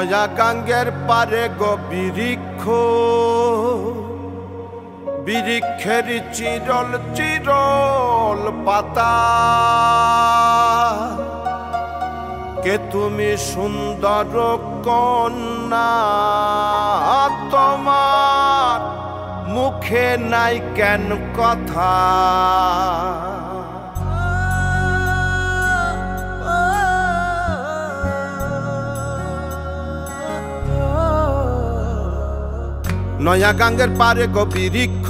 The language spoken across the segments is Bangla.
নয়া গাঙ্গের পারে গো বৃক্ষ, বৃক্ষের চিরল চিরল পাতা। কে তুমি সুন্দর কন্যা, তোমার মুখে নাই কেন কথা। নয়া গাঙ্গের পারে গো বৃক্ষ,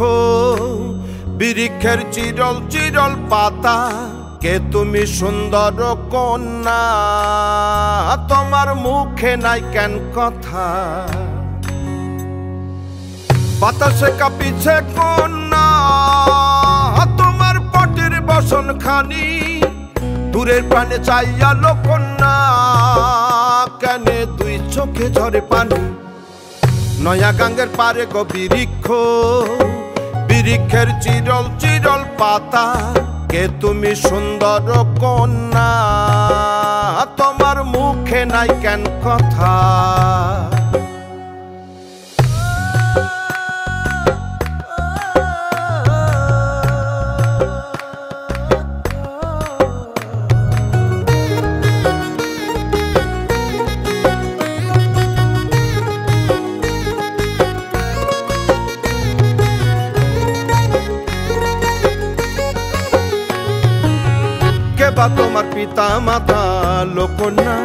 বৃক্ষের চিরল চিরল পাতা। কে তুমি সুন্দর কন্যা, তোমার মুখে নাই কেন কথা। বাতাসে কাঁপিছে কন্যা, তোমার পটের বসন খানি। দূরের প্রাণে চাইয়ালো কন্যা, কেনে দুই চোখে ঝরে পানি। নয়া গাঙ্গের পারে গো বৃক্ষ, বৃক্ষের চিরল চিরল পাতা। কে তুমি সুন্দর কন্যা, তোমার মুখে নাই কেন কথা। তোমার পিতা মাতা লোকন্যা,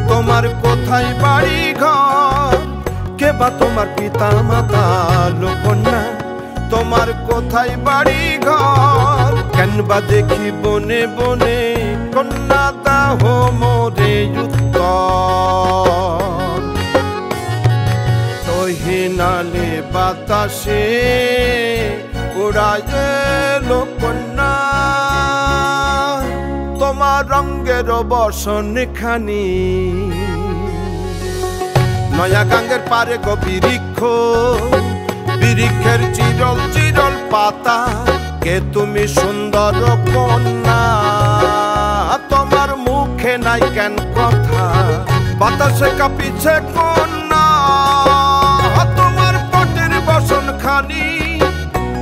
তোমার কোথায় বাড়ি ঘর। কে বা তোমার পিতা মাতা লোকন্যা, তোমার কোথায় বাড়ি ঘর। কেন বা দেখি বনে বনে কন্যা দাহ মোরে উত্তর। তহিনালে বাতাসে উড়ায় লোকন্যা, তোমার রঙের বসন খানি। নয়া গাঙ্গের পারে গো বৃক্ষ, বৃক্ষের চিরল চিরল পাতা। কে তুমি সুন্দর কন্যা, তোমার মুখে নাই কেন কথা। বাতাসে কাঁপিছে কন্যা, তোমার পটের বসন খানি।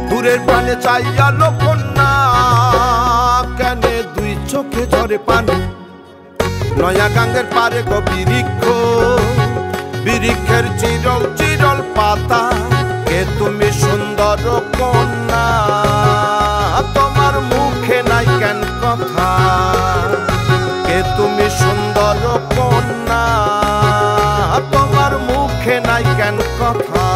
দূরের প্রাণে চাইয়ালো কন্যা, কেনে দুই চোখে ঝরে পানি। নয়া গাঙ্গের পারে গো বৃক্ষ, বৃক্ষের চিরল চিরল পাতা। কে তুমি সুন্দর কন্যা, তোমার মুখে নাই কেন কথা। কে তুমি সুন্দর কন্যা, তোমার মুখে নাই কেন কথা।